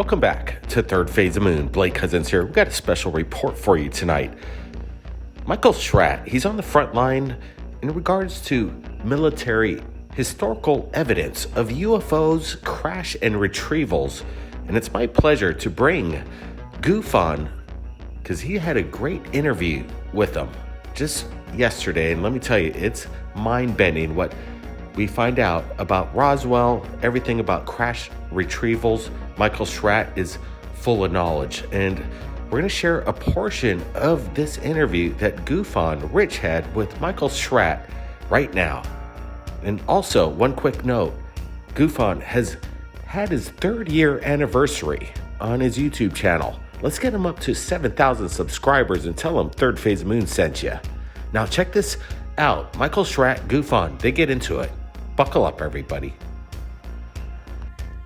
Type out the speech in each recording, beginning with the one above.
Welcome back to Third Phase of Moon. Blake Cousins here. We've got a special report for you tonight. Michael Schratt, he's on the front line in regards to military historical evidence of UFOs, crash and retrievals. And it's my pleasure to bring Goof on, because he had a great interview with them just yesterday. And let me tell you, it's mind-bending what we find out about Roswell, everything about crash retrievals. Michael Schratt is full of knowledge, and we're going to share a portion of this interview that Goof on Rich had with Michael Schratt right now. And also, one quick note, Goof on has had his 3rd year anniversary on his YouTube channel. Let's get him up to 7,000 subscribers and tell him Third Phase of Moon sent you. Now check this out. Michael Schratt, Goof on, they get into it. Buckle up, everybody.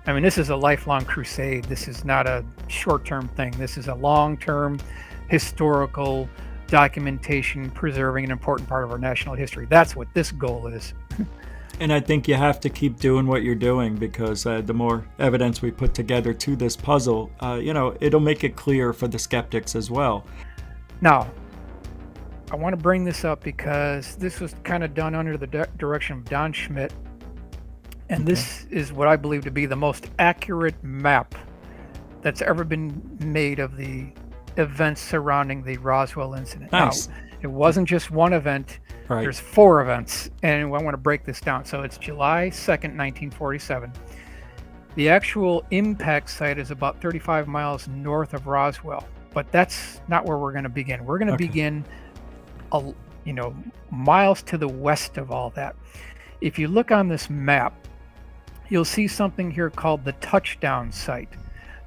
I mean, this is a lifelong crusade. This is not a short-term thing. This is a long-term historical documentation, preserving an important part of our national history. That's what this goal is. And I think you have to keep doing what you're doing, because the more evidence we put together to this puzzle, it'll make it clear for the skeptics as well. Now, I want to bring this up because this was kind of done under the direction of Don Schmidt. And this is what I believe to be the most accurate map that's ever been made of the events surrounding the Roswell incident. Nice. Now, it wasn't just one event. Right. There's 4 events, and I want to break this down. So it's July 2nd, 1947. The actual impact site is about 35 miles north of Roswell, but that's not where we're going to begin. We're going to begin, miles to the west of all that. If you look on this map, you'll see something here called the touchdown site.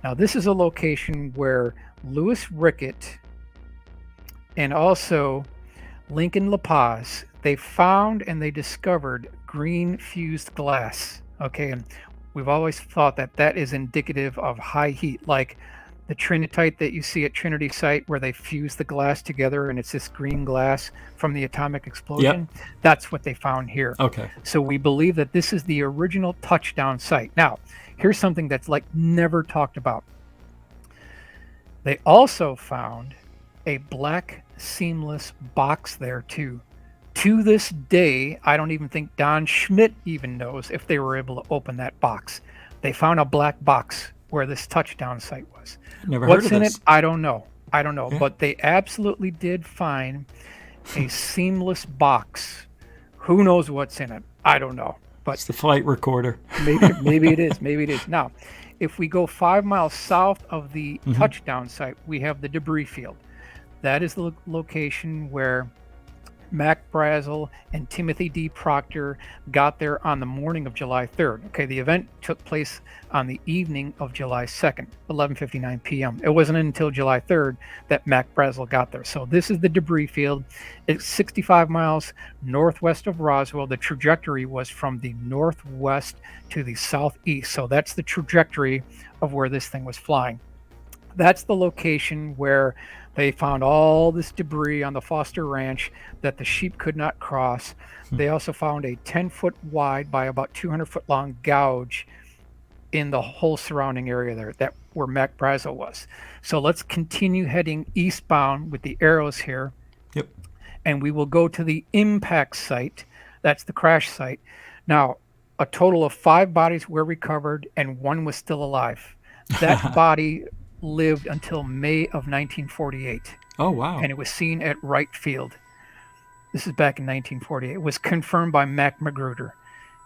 Now, this is a location where Louis Rickett and also Lincoln La Paz, they found and they discovered green fused glass. Okay, and we've always thought that that is indicative of high heat, like the trinitite that you see at Trinity site where they fuse the glass together and it's this green glass from the atomic explosion. Yep. That's what they found here. Okay. So we believe that this is the original touchdown site. Now, here's something that's like never talked about. They also found a black seamless box there too. To this day, I don't even think Don Schmidt even knows if they were able to open that box. They found a black box where this touchdown site was. Never What's heard of in this. it? I don't know. Yeah. Yeah. But they absolutely did find a seamless box. Who knows what's in it? I don't know. But it's the flight recorder. maybe it is. Maybe it is. Now, if we go 5 miles south of the touchdown site, we have the debris field. That is the location where Mac Brazel and Timothy D. Proctor got there on the morning of July 3rd. Okay, the event took place on the evening of July 2nd, 11:59 p.m. It wasn't until July 3rd that Mac Brazel got there. So this is the debris field. It's 65 miles northwest of Roswell. The trajectory was from the northwest to the southeast. So that's the trajectory of where this thing was flying. That's the location where they found all this debris on the Foster Ranch that the sheep could not cross. They also found a 10-foot wide by about 200-foot long gouge in the whole surrounding area there, that where Mac Brazel was. So let's continue heading eastbound with the arrows here. Yep. And we will go to the impact site. That's the crash site. Now, a total of 5 bodies were recovered and 1 was still alive. That body lived until May of 1948. Oh, wow. And it was seen at Wright Field. This is back in 1948. It was confirmed by Mac Magruder.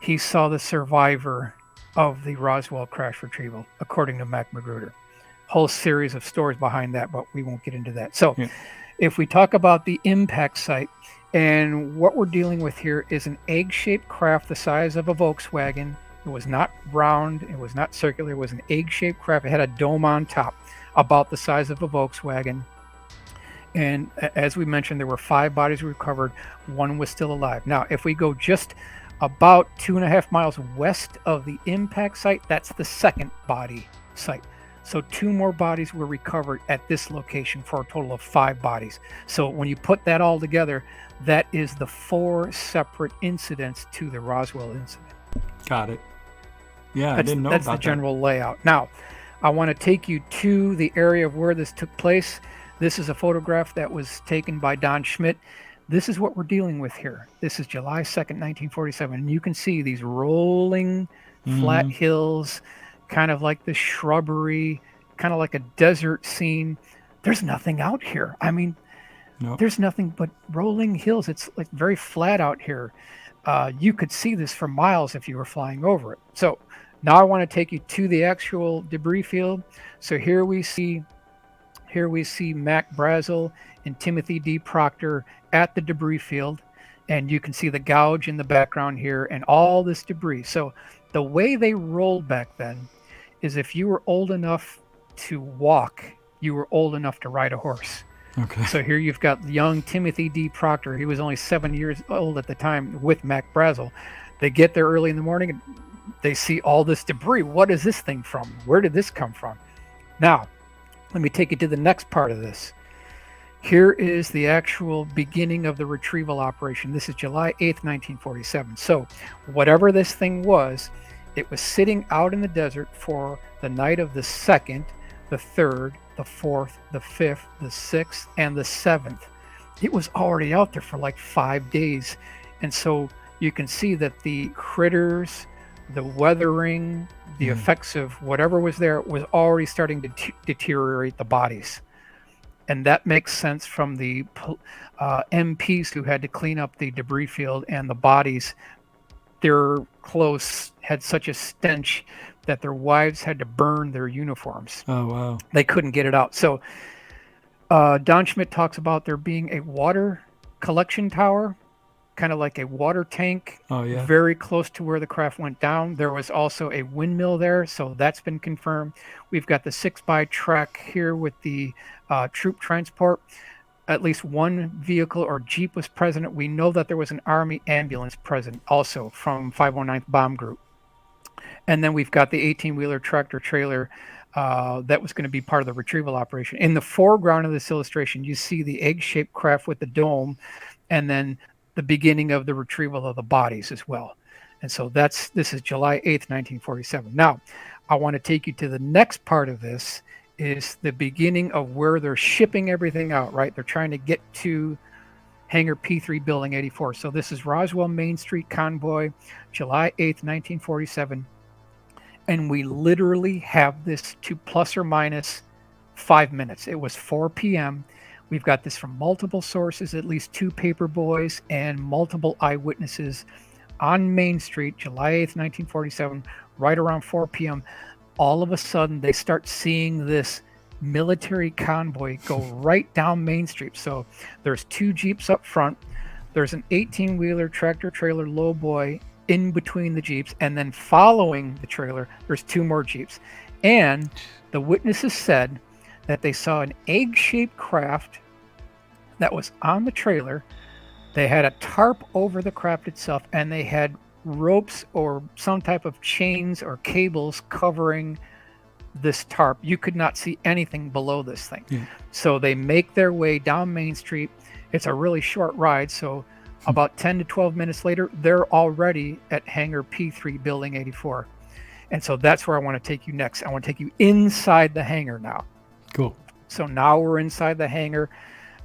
He saw the survivor of the Roswell crash retrieval, according to Mac Magruder. Whole series of stories behind that, but we won't get into that. So if we talk about the impact site, and what we're dealing with here is an egg-shaped craft the size of a Volkswagen. It was not round, it was not circular, it was an egg-shaped craft. It had a dome on top, about the size of a Volkswagen. And as we mentioned, there were 5 bodies recovered, 1 was still alive. Now, if we go just about 2.5 miles west of the impact site, that's the second body site. So 2 more bodies were recovered at this location for a total of 5 bodies. So when you put that all together, that is the 4 separate incidents to the Roswell incident. Got it. Yeah, I didn't know about that. That's the general layout. Now, I want to take you to the area of where this took place. This is a photograph that was taken by Don Schmidt. This is what we're dealing with here. This is July 2nd, 1947. And you can see these rolling flat hills, kind of like the shrubbery, kind of like a desert scene. There's nothing out here. I mean, there's nothing but rolling hills. It's like very flat out here. You could see this for miles if you were flying over it. So now I want to take you to the actual debris field. So here we see Mac Brazel and Timothy D. Proctor at the debris field, and you can see the gouge in the background here and all this debris. So the way they rolled back then is if you were old enough to walk, you were old enough to ride a horse. Okay. So here you've got young Timothy D. Proctor. He was only 7 years old at the time with Mac Brazel. They get there early in the morning and they see all this debris. What is this thing from? Where did this come from? Now, let me take you to the next part of this. Here is the actual beginning of the retrieval operation. This is July 8th, 1947. So whatever this thing was, it was sitting out in the desert for the night of the 2nd, the 3rd, the 4th, the 5th, the 6th, and the 7th. It was already out there for like 5 days. And so you can see that the critters, the weathering, the effects of whatever was there was already starting to deteriorate the bodies. And that makes sense from the MPs who had to clean up the debris field and the bodies. Their clothes had such a stench that their wives had to burn their uniforms. Oh, wow. They couldn't get it out. So Don Schmidt talks about there being a water collection tower, kind of like a water tank, very close to where the craft went down. There was also a windmill there, so that's been confirmed. We've got the 6x track here with the troop transport. At least one vehicle or Jeep was present. We know that there was an Army ambulance present also from 509th Bomb Group. And then we've got the 18-wheeler tractor trailer that was going to be part of the retrieval operation. In the foreground of this illustration, you see the egg-shaped craft with the dome, and then the beginning of the retrieval of the bodies as well. And so this is July 8th, 1947. Now, I want to take you to the next part of this is the beginning of where they're shipping everything out, right? They're trying to get to Hangar P3 Building 84. So this is Roswell Main Street Convoy, July 8th, 1947. And we literally have this to plus or minus 5 minutes. It was 4 p.m. We've got this from multiple sources, at least 2 paper boys and multiple eyewitnesses on Main Street, July 8th, 1947, right around 4 p.m. All of a sudden, they start seeing this military convoy go right down Main Street. So there's 2 Jeeps up front. There's an 18-wheeler tractor trailer lowboy in between the Jeeps. And then following the trailer, there's 2 more Jeeps. And the witnesses said that they saw an egg-shaped craft that was on the trailer. They had a tarp over the craft itself, and they had ropes or some type of chains or cables covering this tarp. You could not see anything below this thing. So they make their way down Main Street. It's a really short ride, so about 10 to 12 minutes later, they're already at Hangar P3 Building 84. And so that's where I want to take you next. I want to take you inside the hangar now. Cool. So now we're inside the hangar.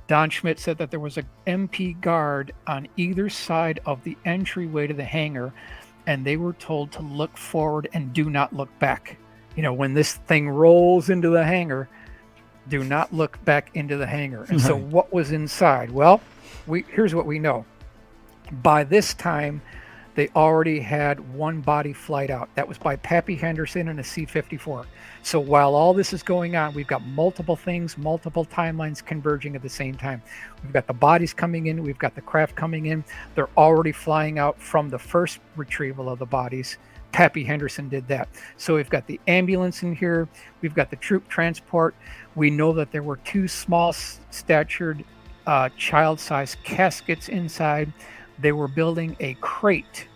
Don Schmidt said that there was an MP guard on either side of the entryway to the hangar, and they were told to look forward and do not look back. You know, when this thing rolls into the hangar, do not look back into the hangar. And so what was inside? Well, here's what we know. By this time, they already had one body flight out. That was by Pappy Henderson in a C-54. So while all this is going on, we've got multiple things, multiple timelines converging at the same time. We've got the bodies coming in. We've got the craft coming in. They're already flying out from the first retrieval of the bodies. Pappy Henderson did that. So we've got the ambulance in here. We've got the troop transport. We know that there were 2 small statured child-sized caskets inside. They were building a crate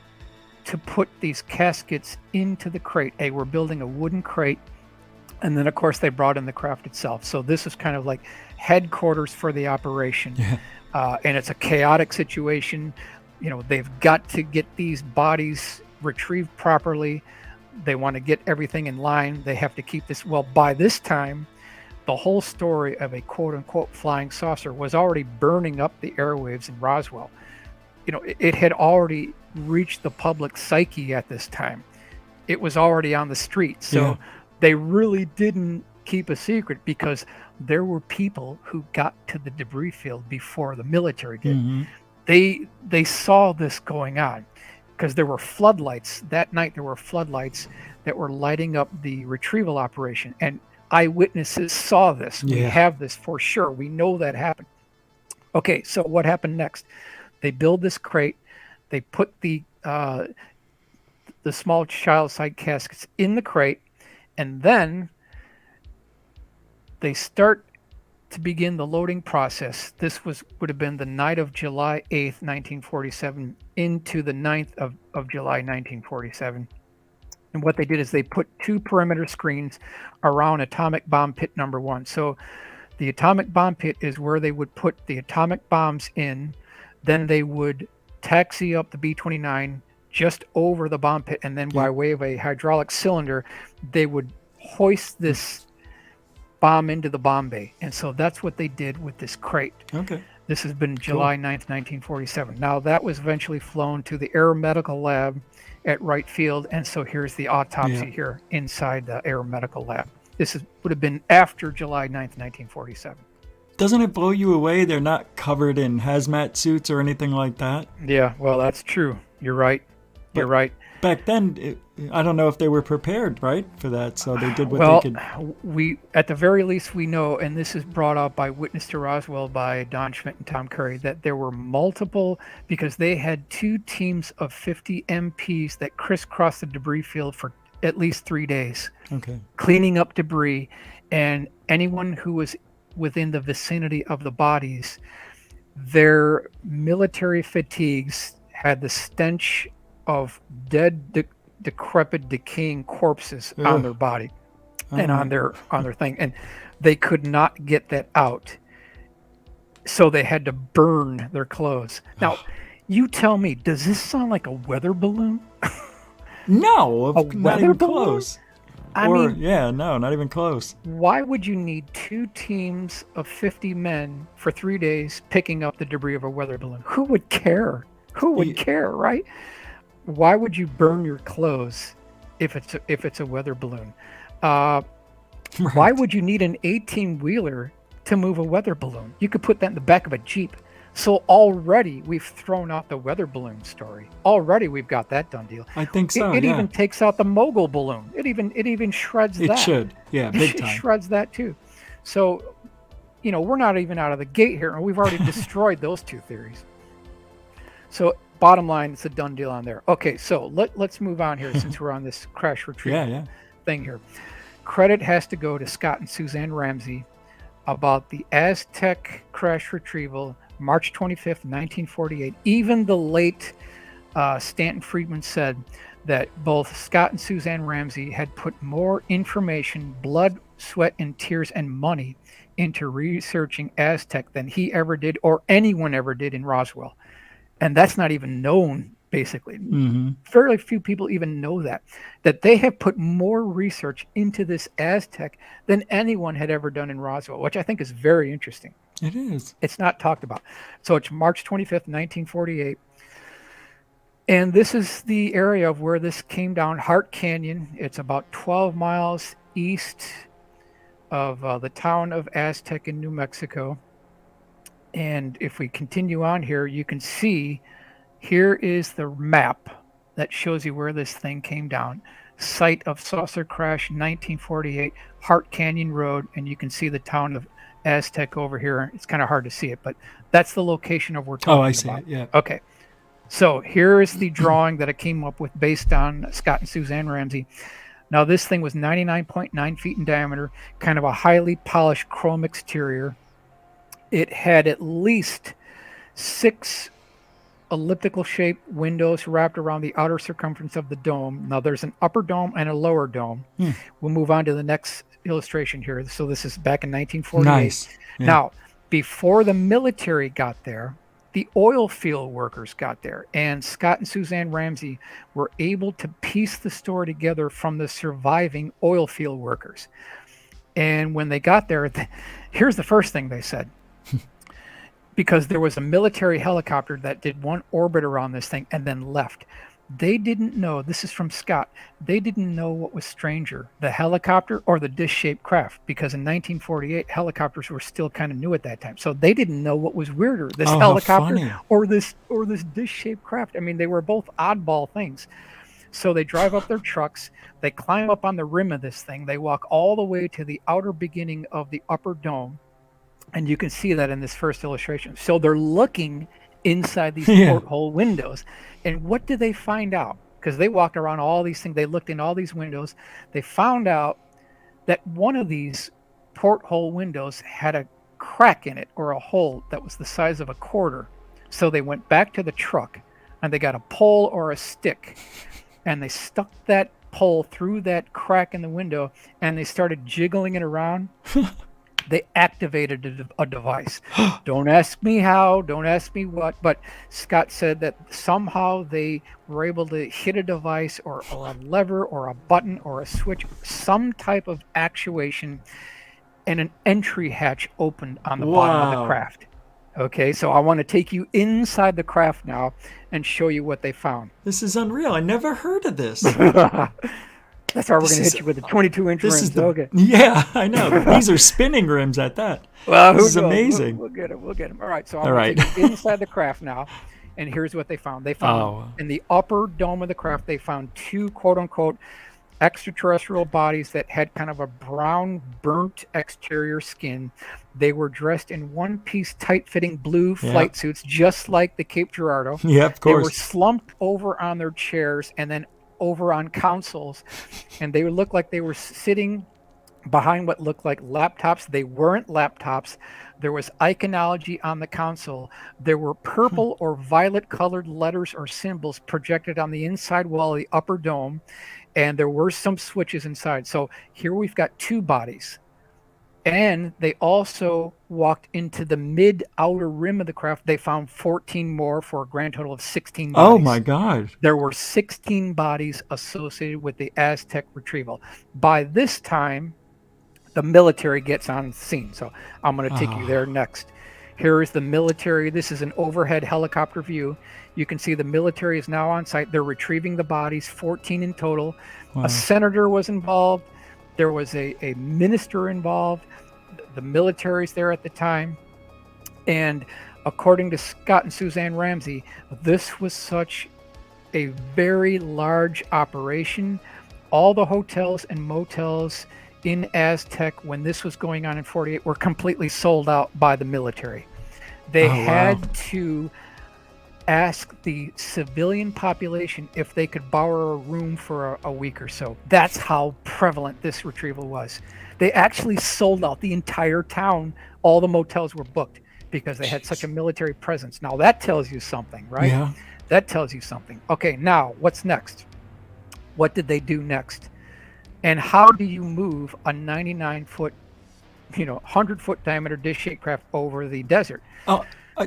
to put these caskets into the crate. They were building a wooden crate. And then, of course, they brought in the craft itself. So this is kind of like headquarters for the operation. And it's a chaotic situation. You know, they've got to get these bodies retrieved properly. They want to get everything in line. They have to keep this. Well, by this time, the whole story of a quote-unquote flying saucer was already burning up the airwaves in Roswell. It had already reached the public psyche at this time. It was already on the street. So they really didn't keep a secret, because there were people who got to the debris field before the military did. Mm-hmm. They saw this going on, because there were floodlights. That night there were floodlights that were lighting up the retrieval operation, and eyewitnesses saw this. We have this for sure. We know that happened. Okay, so what happened next? They build this crate. They put the small child-side caskets in the crate, and then they start to begin the loading process. This would have been the night of July 8th, 1947, into the 9th of July, 1947. And what they did is they put 2 perimeter screens around atomic bomb pit number 1. So the atomic bomb pit is where they would put the atomic bombs in. Then they would taxi up the B-29 just over the bomb pit, and then by way of a hydraulic cylinder, they would hoist this bomb into the bomb bay. And so that's what they did with this crate. Okay. This has been July 9th, 1947. Now, that was eventually flown to the Air Medical Lab at Wright Field, and so here's the autopsy here inside the Air Medical Lab. This would have been after July 9th, 1947. Doesn't it blow you away they're not covered in hazmat suits or anything like that? Yeah, well, that's true. You're right. You're right. Back then, I don't know if they were prepared, right, for that, so they did what they could. We, at the very least, we know, and this is brought up by Witness to Roswell by Don Schmidt and Tom Curry, that there were multiple, because they had 2 teams of 50 MPs that crisscrossed the debris field for at least 3 days, cleaning up debris, and anyone who was within the vicinity of the bodies, their military fatigues had the stench of dead, decrepit, decaying corpses on their body and on their thing, and they could not get that out, so they had to burn their clothes. Now, you tell me, does this sound like a weather balloon? No, a not weather even balloon? close. I mean, no, not even close. Why would you need 2 teams of 50 men for 3 days picking up the debris of a weather balloon? Who would care? Who would care, right? Why would you burn your clothes if it's a weather balloon? Why would you need an 18-wheeler to move a weather balloon? You could put that in the back of a Jeep. So already we've thrown out the weather balloon story. Already we've got that done deal. I think so. It even takes out the mogul balloon. It even shreds that. It should, big time. It shreds that too. So, we're not even out of the gate here, and we've already destroyed those 2 theories. So, bottom line, it's a done deal on there. Okay, so let's move on here since we're on this crash retrieval thing here. Credit has to go to Scott and Suzanne Ramsey about the Aztec crash retrieval, March 25th, 1948. Even the late Stanton Friedman said that both Scott and Suzanne Ramsey had put more information, blood, sweat, and tears and money into researching Aztec than he ever did or anyone ever did in Roswell. And that's not even known, basically. Fairly few people even know that they have put more research into this Aztec than anyone had ever done in Roswell, which I think is very interesting. It is. It's not talked about. So it's March 25th, 1948. And this is the area of where this came down, Hart Canyon. It's about 12 miles east of the town of Aztec in New Mexico. And if we continue on here, you can see here is the map that shows you where this thing came down. Site of saucer crash, 1948, Hart Canyon Road, and you can see the town of Aztec over here. It's kind of hard to see it, but that's the location of where we're talking about. Oh, I see it, yeah. Okay. So here is the drawing that I came up with based on Scott and Suzanne Ramsey. Now, this thing was 99.9 feet in diameter, kind of a highly polished chrome exterior. It had at least 6 elliptical shaped windows wrapped around the outer circumference of the dome. Now, there's an upper dome and a lower dome. We'll move on to the next illustration here. So this is back in 1948. Nice. Yeah. Now, before the military got there, the oil field workers got there, and Scott and Suzanne Ramsey were able to piece the story together from the surviving oil field workers. And when they got there, here's the first thing they said. Because there was a military helicopter that did one orbit around this thing and then left. They didn't know, this is from Scott, they didn't know what was stranger, the helicopter or the dish-shaped craft, because in 1948, helicopters were still kind of new at that time. So they didn't know what was weirder, this helicopter or this dish-shaped craft. I mean, they were both oddball things. So they drive up their trucks, they climb up on the rim of this thing, they walk all the way to the outer beginning of the upper dome, and you can see that in this first illustration. So they're looking inside these porthole windows. And what did they find out? Because they walked around all these things, they looked in all these windows. They found out that one of these porthole windows had a crack in it, or a hole that was the size of a quarter. So they went back to the truck and they got a pole or a stick and they stuck that pole through that crack in the window and they started jiggling it around. They activated a device. Don't ask me how, don't ask me what, but Scott said that somehow they were able to hit a device or a lever or a button or a switch, some type of actuation, and an entry hatch opened on the bottom of the craft. Okay, so I want to take you inside the craft now and show you what they found. This is unreal. I never heard of this. That's why we're going to hit you with the 22-inch rims. Okay. Yeah, I know. These are spinning rims at that. Well, this is amazing. We'll get them. We'll get them. All right, so I'm going to take you inside the craft now, and here's what they found. They found in the upper dome of the craft, they found two quote-unquote extraterrestrial bodies that had kind of a brown, burnt exterior skin. They were dressed in one-piece, tight-fitting blue flight suits, just like the Cape Girardeau. Yeah, of course. They were slumped over on their chairs and then over on consoles, and they would look like they were sitting behind what looked like laptops. They weren't laptops. There was iconology on the console. There were purple or violet colored letters or symbols projected on the inside wall of the upper dome, and there were some switches inside. So here we've got two bodies. And they also walked into the mid-outer rim of the craft. They found 14 more for a grand total of 16 bodies. Oh, my God. There were 16 bodies associated with the Aztec retrieval. By this time, the military gets on the scene. So I'm going to take you there next. Here is the military. This is an overhead helicopter view. You can see the military is now on site. They're retrieving the bodies, 14 in total. Wow. A senator was involved. There was a minister involved. The military's there at the time. And according to Scott and Suzanne Ramsey, this was such a very large operation. All the hotels and motels in Aztec when this was going on in 48 were completely sold out by the military. They had to ask the civilian population if they could borrow a room for a week or so. That's how prevalent this retrieval was. They actually sold out the entire town. All the motels were booked because they had such a military presence. Now that tells you something, right? Yeah. That tells you something. Okay, now what's next? What did they do next? And how do you move a 99-foot, 100-foot diameter dish-shaped craft over the desert? Oh,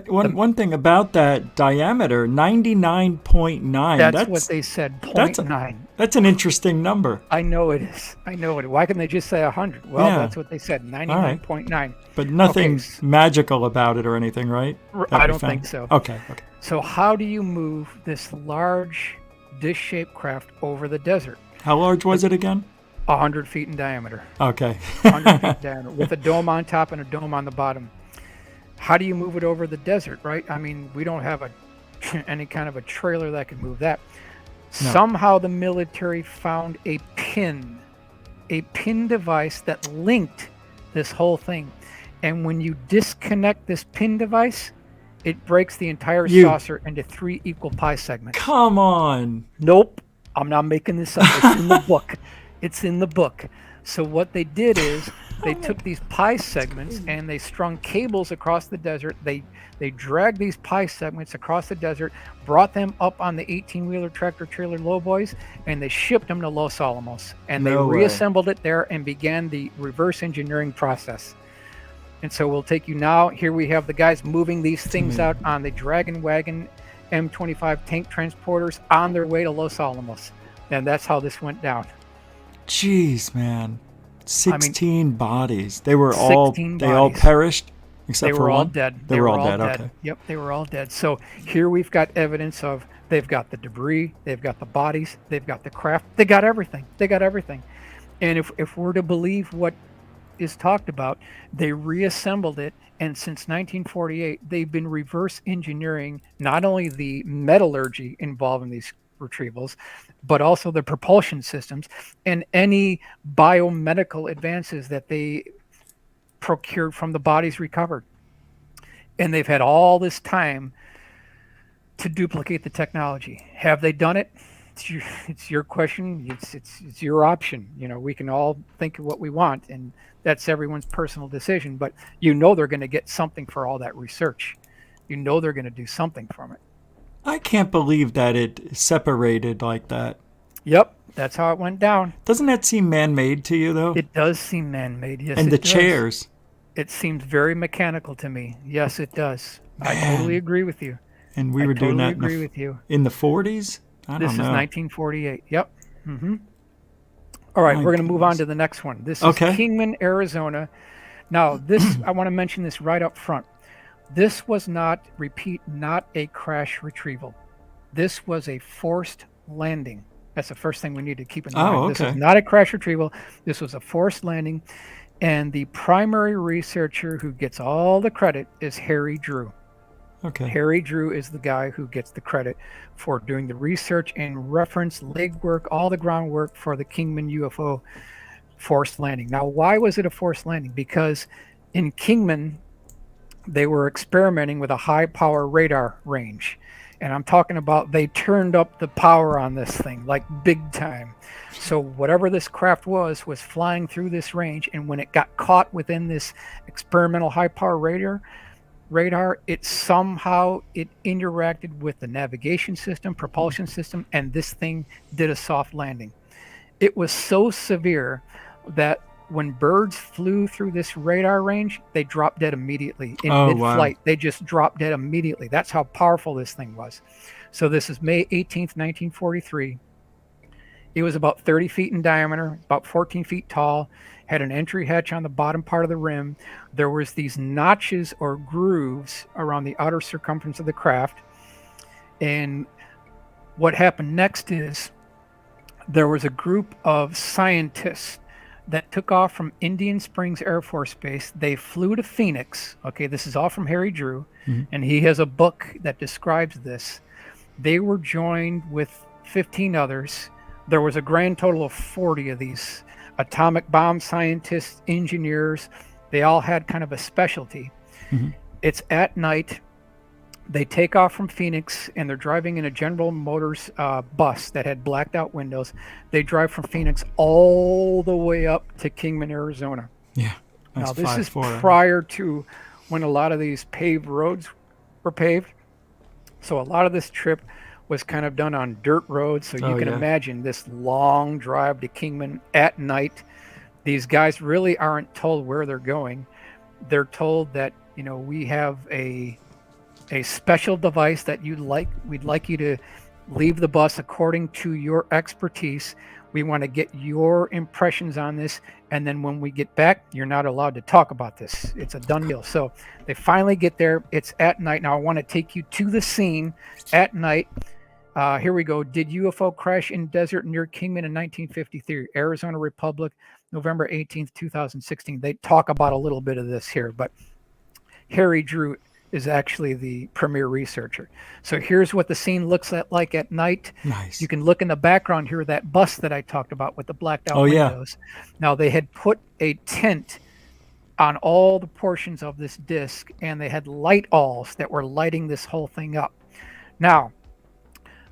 one thing about that diameter, 99.9. That's what they said, 0.9. That's an interesting number. I know it is. Why couldn't they just say 100? Well, that's what they said, 99.9. Right. But nothing magical about it or anything, right? I don't think so. Okay. So how do you move this large dish-shaped craft over the desert? How large was it again? 100 feet in diameter. Okay. 100 feet in diameter with a dome on top and a dome on the bottom. How do you move it over the desert, right? I mean, we don't have any kind of a trailer that can move that. No. Somehow the military found a pin device that linked this whole thing. And when you disconnect this pin device, it breaks the entire saucer into 3 equal pie segments. Come on. Nope. I'm not making this up. It's in the book. It's in the book. So what they did is they took these pie segments and they strung cables across the desert. They dragged these pie segments across the desert, brought them up on the 18-wheeler tractor trailer lowboys, and they shipped them to Los Alamos. And they reassembled it there and began the reverse engineering process. And so we'll take you now. Here we have the guys moving these things out on the Dragon Wagon M25 tank transporters on their way to Los Alamos. And that's how this went down. Jeez, man. 16 bodies. They were all perished except they for were all one? dead. They were all dead. Okay. Yep, they were all dead. So here we've got evidence of they've got the debris, they've got the bodies, they've got the craft, they got everything. And if we're to believe what is talked about, they reassembled it, and since 1948 they've been reverse engineering not only the metallurgy involved in these retrievals, but also the propulsion systems and any biomedical advances that they procured from the bodies recovered. And they've had all this time to duplicate the technology. Have they done it? It's your question. It's your option. We can all think of what we want, and that's everyone's personal decision. But they're going to get something for all that research. They're going to do something from it. I can't believe that it separated like that. Yep, that's how it went down. Doesn't that seem man-made to you, though? It does seem man-made, yes. And the does. chairs. It seems very mechanical to me. Yes, it does. Man. I totally agree with you. And we were doing that in the 40s? I don't know. This is 1948. Yep. Mm-hmm. All right, we're going to move on to the next one. This is Kingman, Arizona. Now, this I want to mention this right up front. This was not a crash retrieval. This was a forced landing. That's the first thing we need to keep in mind. Okay. This was not a crash retrieval. This was a forced landing. And the primary researcher who gets all the credit is Harry Drew. Okay. Harry Drew is the guy who gets the credit for doing the research and reference, legwork, all the groundwork for the Kingman UFO forced landing. Now, why was it a forced landing? Because in Kingman, they were experimenting with a high power radar range. And I'm talking about they turned up the power on this thing, like big time. So whatever this craft was flying through this range. And when it got caught within this experimental high power radar, it interacted with the navigation system, propulsion system, and this thing did a soft landing. It was so severe that when birds flew through this radar range, they dropped dead immediately in mid-flight. Wow. They just dropped dead immediately. That's how powerful this thing was. So this is May 18th, 1943. It was about 30 feet in diameter, about 14 feet tall, had an entry hatch on the bottom part of the rim. There was these notches or grooves around the outer circumference of the craft. And what happened next is there was a group of scientists that took off from Indian Springs Air Force Base. They flew to Phoenix. Okay, this is all from Harry Drew, and he has a book that describes this. They were joined with 15 others. There was a grand total of 40 of these atomic bomb scientists, engineers. They all had kind of a specialty. It's at night. They take off from Phoenix, and they're driving in a General Motors bus that had blacked out windows. They drive from Phoenix all the way up to Kingman, Arizona. Yeah. Now, this is prior to when a lot of these paved roads were paved. So a lot of this trip was kind of done on dirt roads. So you can imagine this long drive to Kingman at night. These guys really aren't told where they're going. They're told that, we have a special device that we'd like you to leave the bus according to your expertise. We want to get your impressions on this, and then when we get back, you're not allowed to talk about this. It's a done deal. So they finally get there. It's at night. Now I want to take you to the scene at night. Here we go. Did UFO crash in desert near Kingman in 1953? Arizona Republic, November 18th, 2016. They talk about a little bit of this here, but Harry Drew is actually the premier researcher. So here's what the scene looks like at night. Nice. You can look in the background here, that bus that I talked about with the blacked out windows. Yeah. Now they had put a tent on all the portions of this disc, and they had light alls that were lighting this whole thing up. Now,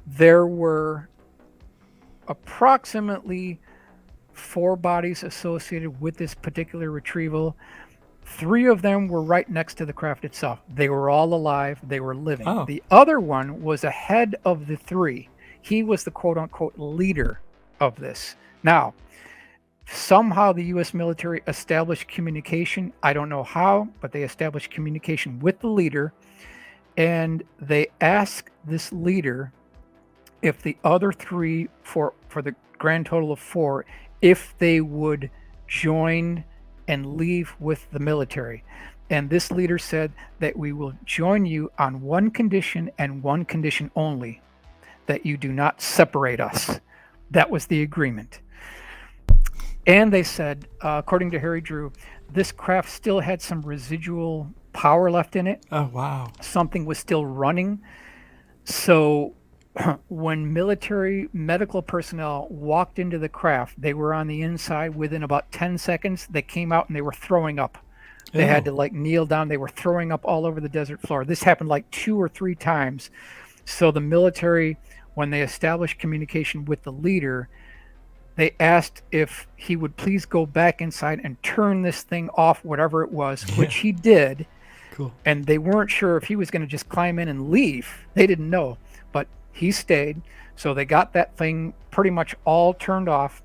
there were approximately 4 bodies associated with this particular retrieval. 3 of them were right next to the craft itself. They were all alive. They were living. Oh. The other one was ahead of the 3. He was the quote-unquote leader of this. Now, Somehow the U.S. military established communication. I don't know how, but they established communication with the leader, and they asked this leader if the other three, for the grand total of four, if they would join and leave with the military. And this leader said that we will join you on one condition and one condition only, that you do not separate us. That was the agreement. And they said, according to Harry Drew, this craft still had some residual power left in it. Oh, wow. Something was still running. So when military medical personnel walked into the craft, they were on the inside. Within about 10 seconds, they came out and they were throwing up. They had to like kneel down. They were throwing up all over the desert floor. This happened like 2 or 3 times. So the military, when they established communication with the leader, they asked if he would please go back inside and turn this thing off, whatever it was, which he did. Cool. And they weren't sure if he was going to just climb in and leave. They didn't know, but he stayed. So they got that thing pretty much all turned off.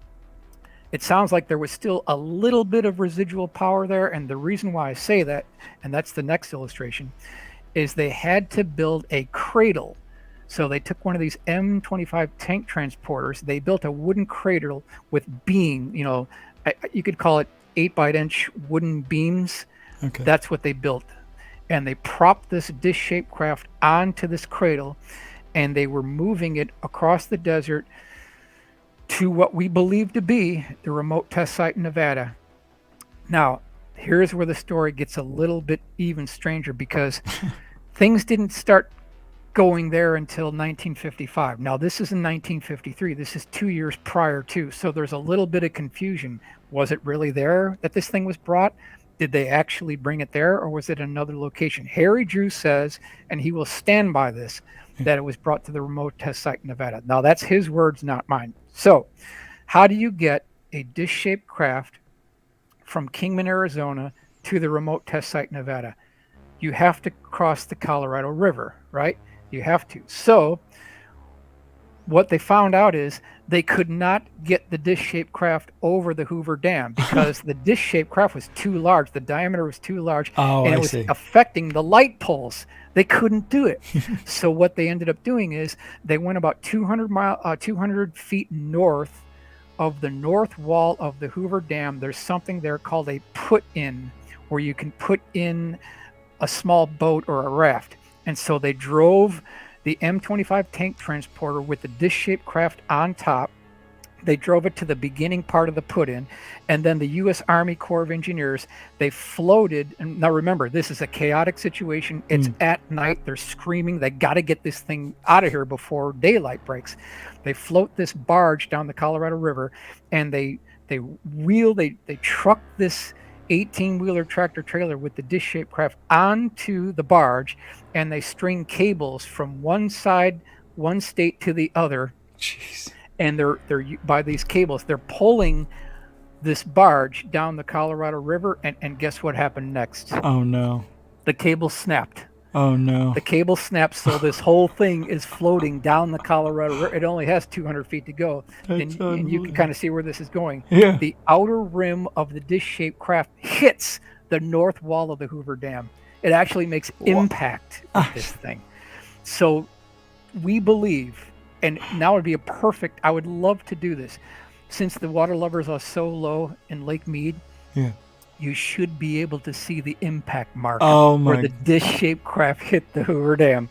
It sounds like there was still a little bit of residual power there. And the reason why I say that, and that's the next illustration, is they had to build a cradle. So they took one of these M25 tank transporters. They built a wooden cradle with beam, you could call it 8-by-inch wooden beams. Okay. That's what they built. And they propped this dish-shaped craft onto this cradle, and they were moving it across the desert to what we believe to be the remote test site in Nevada. Now, here's where the story gets a little bit even stranger, because things didn't start going there until 1955. Now, this is in 1953. This is 2 years prior to. So there's a little bit of confusion. Was it really there that this thing was brought? Did they actually bring it there, or was it another location? Harry Drew says, and he will stand by this, that it was brought to the remote test site in Nevada. Now, that's his words, not mine. So how do you get a dish-shaped craft from Kingman, Arizona to the remote test site in Nevada? You have to cross the Colorado River, right? You have to. So what they found out is they could not get the dish-shaped craft over the Hoover Dam because the dish-shaped craft was too large. The diameter was too large, and it was affecting the light poles. They couldn't do it. So what they ended up doing is they went about 200 feet north of the north wall of the Hoover Dam. There's something there called a put-in, where you can put in a small boat or a raft. And so they drove the M25 tank transporter with the dish-shaped craft on top. They drove it to the beginning part of the put-in, and then the U.S. Army Corps of Engineers, they floated. And now remember, this is a chaotic situation. It's at night. They're screaming. They got to get this thing out of here before daylight breaks. They float this barge down the Colorado River, and they truck this 18-wheeler tractor trailer with the dish-shaped craft onto the barge, and they string cables from one state to the other. Jeez. And they're by these cables, they're pulling this barge down the Colorado River, and guess what happened next? Oh no. The cable snapped. Oh no. The cable snapped, so this whole thing is floating down the Colorado River. It only has 200 feet to go. And you can kind of see where this is going. Yeah. The outer rim of the dish-shaped craft hits the north wall of the Hoover Dam. It actually makes impact with this thing. So we believe, and now would be I would love to do this. Since the water levels are so low in Lake Mead, you should be able to see the impact mark where the dish-shaped craft hit the Hoover Dam.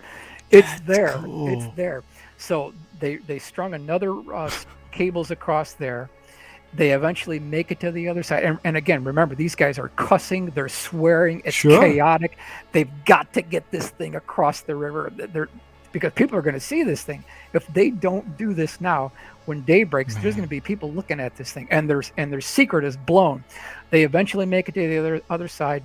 It's there. Cool. It's there. So they strung another cables across there. They eventually make it to the other side. And again, remember, these guys are cussing. They're swearing. It's chaotic. They've got to get this thing across the river. Because people are going to see this thing. If they don't do this now, when day breaks, there's going to be people looking at this thing, and their secret is blown. They eventually make it to the other side,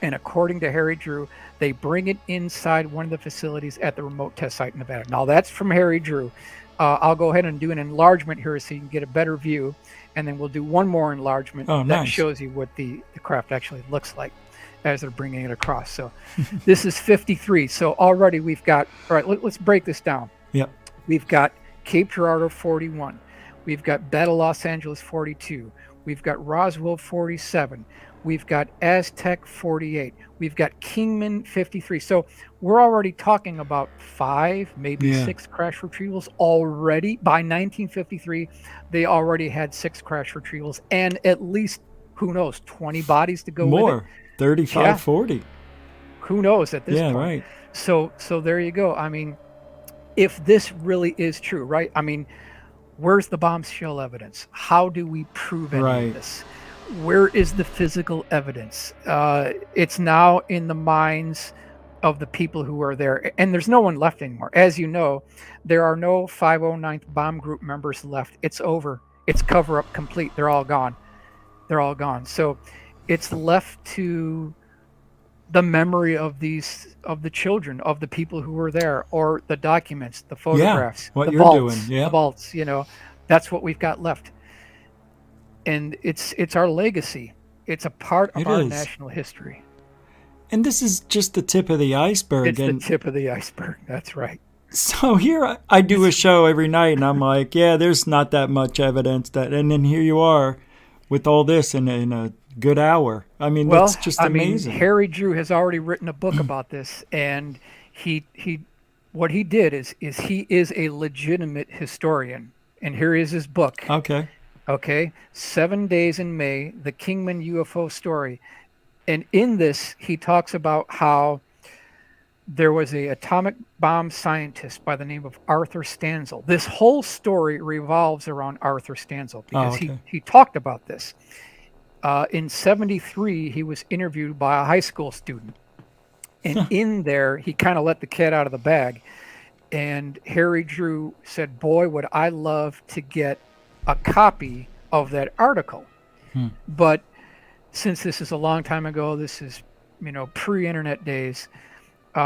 and according to Harry Drew, they bring it inside one of the facilities at the remote test site in Nevada. Now that's from Harry Drew. I'll go ahead and do an enlargement here so you can get a better view, and then we'll do one more enlargement that shows you what the craft actually looks like as they're bringing it across. So this is 53. So already we've got, all right, let's break this down. Yep. We've got Cape Girardeau 41. We've got Battle Los Angeles 42. we've got Roswell 47, we've got Aztec 48, we've got Kingman 53. So we're already talking about 5, maybe Yeah. 6 crash retrievals already. By 1953, they already had 6 crash retrievals and at least, who knows, 20 bodies to go with it. More, 35, Yeah. 40. Who knows at this Yeah, point. right. So there you go. I mean, if this really is true, right? I mean, where's the bombshell evidence? How do we prove any Right. of this? Where is the physical evidence? It's now in the minds of the people who are there, and there's no one left anymore. As you know, there are no 509th Bomb Group members left. It's over. It's cover up complete. They're all gone. They're all gone. So it's left to the memory of the children, of the people who were there, or the documents, the photographs, what the you're vaults, doing, yeah. the vaults. That's what we've got left, and it's our legacy. It's a part of It our is. national history. And this is just the tip of the iceberg. It's and the tip of the iceberg. That's right. So here I do a show every night, and I'm like, yeah, there's not that much evidence and then here you are with all this in a good hour. I mean, Well, that's just I mean, amazing. Harry Drew has already written a book about this, and he what he did is he is a legitimate historian, and here is his book. Okay. Okay, 7 Days in May, the Kingman UFO story, and in this he talks about how there was a atomic bomb scientist by the name of Arthur Stanzel. This whole story revolves around Arthur Stanzel because okay. he talked about this. In 73, he was interviewed by a high school student. And in there, he kind of let the cat out of the bag. And Harry Drew said, boy, would I love to get a copy of that article. But since this is a long time ago, this is, pre-internet days,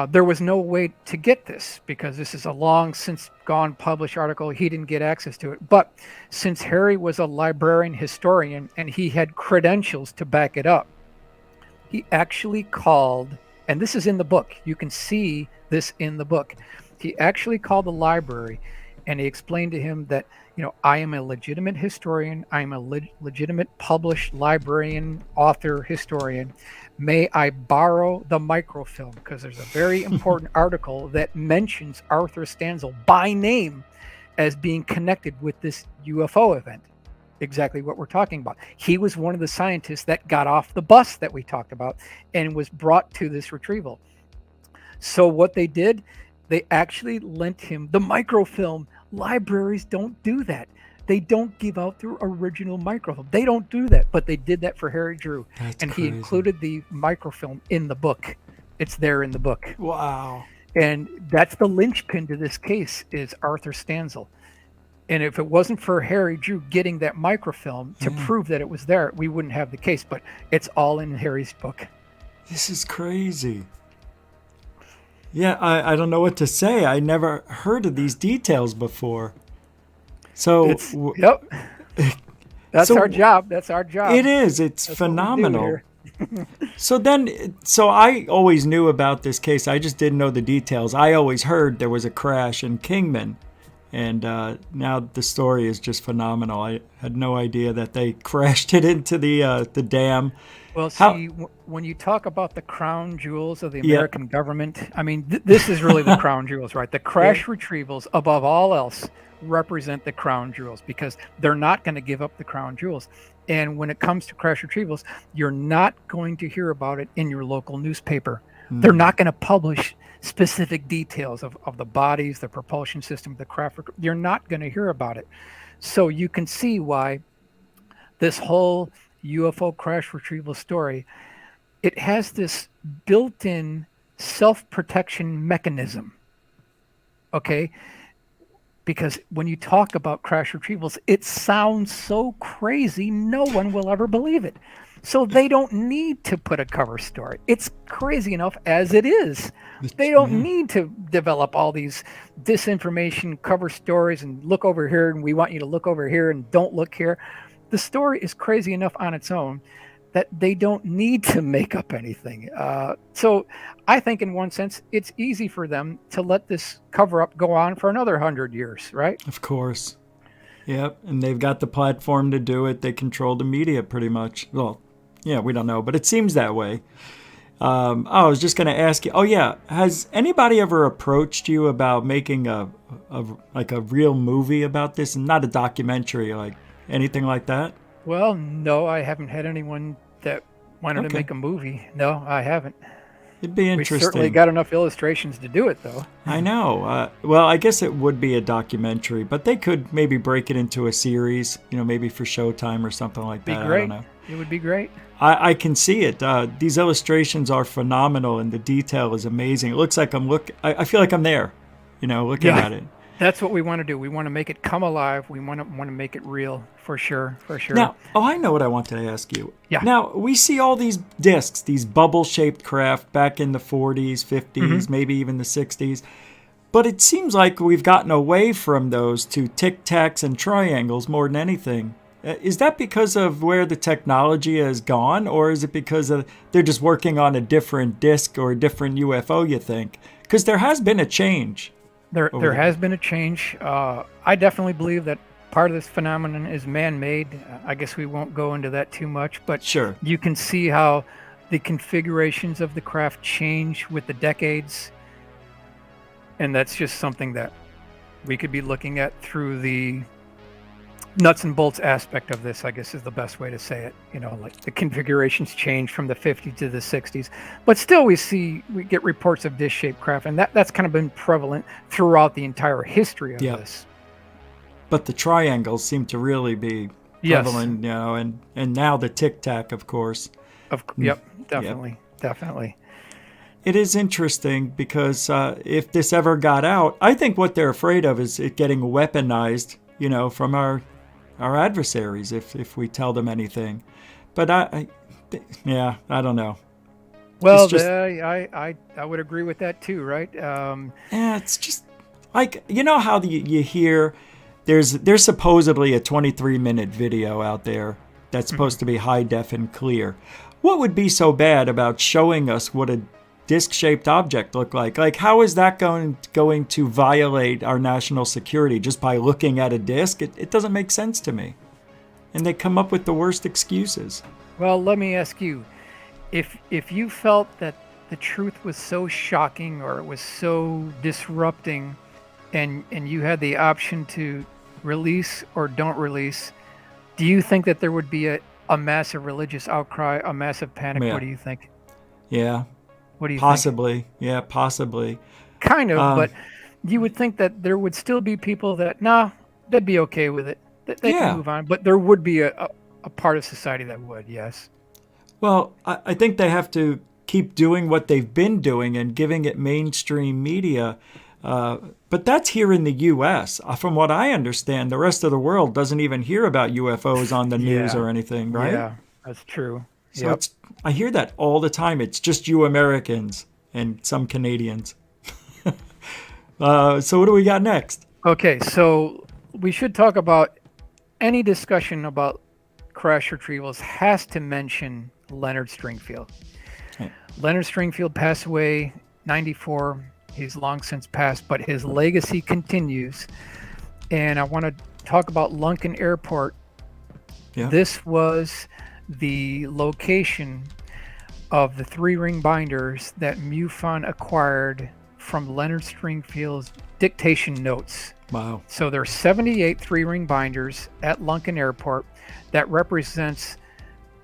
there was no way to get this because this is a long since gone published article. He didn't get access to it. But since Harry was a librarian historian and he had credentials to back it up, he actually called, and this is in the book. You can see this in the book. He actually called the library and he explained to him that, I am a legitimate historian. I'm a legitimate published librarian, author, historian. May I borrow the microfilm? Because there's a very important article that mentions Arthur Stanzel by name as being connected with this UFO event. Exactly what we're talking about. He was one of the scientists that got off the bus that we talked about and was brought to this retrieval. So what they did, they actually lent him the microfilm. Libraries don't do that. They don't give out their original microfilm. They don't do that, but they did that for Harry Drew. That's and crazy. He included the microfilm in the book. It's there in the book. Wow. And that's the linchpin to this case is Arthur Stanzel. And if it wasn't for Harry Drew getting that microfilm to prove that it was there, we wouldn't have the case. But it's all in Harry's book. This is crazy. Yeah, I don't know what to say. I never heard of these details before. So Yep. That's So our job. That's our job. it is. It's That's what we do phenomenal. here. So I always knew about this case. I just didn't know the details. I always heard there was a crash in Kingman. And now the story is just phenomenal. I had no idea that they crashed it into the dam. Well, see, when you talk about the crown jewels of the American government, I mean, this is really the crown jewels, right? The crash retrievals, above all else, represent the crown jewels because they're not going to give up the crown jewels. And when it comes to crash retrievals, you're not going to hear about it in your local newspaper. They're not going to publish specific details of the bodies, the propulsion system, the craft. You're not going to hear about it. So you can see why this whole UFO crash retrieval story, it has this built-in self-protection mechanism. Okay? Because when you talk about crash retrievals, it sounds so crazy, no one will ever believe it. So they don't need to put a cover story. It's crazy enough as it is. They don't need to develop all these disinformation cover stories and look over here and we want you to look over here and don't look here. The story is crazy enough on its own that they don't need to make up anything. So I think in one sense, it's easy for them to let this cover up go on for another 100 years, right? Of course. Yep, and they've got the platform to do it. They control the media pretty much. Well, yeah, we don't know, but it seems that way. I was just going to ask you. Oh yeah, has anybody ever approached you about making a real movie about this, and not a documentary, like anything like that? Well, no, I haven't had anyone that wanted to Okay. make a movie. No, I haven't. It'd be We interesting. certainly got enough illustrations to do it, though. I know. Well, I guess it would be a documentary, but they could maybe break it into a series, maybe for Showtime or something like Be that. great. I don't know. It would be great. I can see it. These illustrations are phenomenal, and the detail is amazing. It looks like I feel like I'm there, looking at it. That's what we want to do. We want to make it come alive. We want to make it real, for sure, for sure. Now, I know what I wanted to ask you. Yeah. Now, we see all these discs, these bubble-shaped craft back in the 40s, 50s, maybe even the 60s. But it seems like we've gotten away from those to tic-tacs and triangles more than anything. Is that because of where the technology has gone, or is it because they're just working on a different disc or a different UFO, you think? Because there has been a change. There has been a change. I definitely believe that part of this phenomenon is man-made. I guess we won't go into that too much, but Sure. You can see how the configurations of the craft change with the decades, and that's just something that we could be looking at through the nuts and bolts aspect of this, I guess is the best way to say it. Like the configurations change from the 50s to the 60s, but still we get reports of disc-shaped craft, and that's kind of been prevalent throughout the entire history of this. But the triangles seem to really be prevalent, and now the tic-tac, of course. Yep, definitely. It is interesting because if this ever got out, I think what they're afraid of is it getting weaponized, from our adversaries if we tell them anything. But I don't know. Well, I would agree with that too, right? It's just like, how you hear there's supposedly a 23-minute video out there that's supposed to be high def and clear. What would be so bad about showing us what a disc-shaped object look like? Like, how is that going to violate our national security just by looking at a disc? It doesn't make sense to me. And they come up with the worst excuses. Well, let me ask you, if you felt that the truth was so shocking or it was so disrupting, and you had the option to release or don't release, do you think that there would be a massive religious outcry, a massive panic? Yeah. What do you think? Yeah. What do you Possibly. think? Yeah, possibly. Kind of, but you would think that there would still be people that, they'd be okay with it. They can move on. But there would be a part of society that would, yes. Well, I think they have to keep doing what they've been doing and giving it mainstream media. But that's here in the U.S. From what I understand, the rest of the world doesn't even hear about UFOs on the news or anything, right? Yeah, that's true. So I hear that all the time. It's just you Americans and some Canadians. So what do we got next? Okay, so we should talk about any discussion about crash retrievals has to mention Leonard Stringfield. Okay. Leonard Stringfield passed away 94. He's long since passed, but his legacy continues. And I want to talk about Lunken Airport. Yeah. This was the location of the 3-ring binders that MUFON acquired from Leonard Stringfield's dictation notes. Wow. So there are 78 3-ring binders at Lunken Airport that represents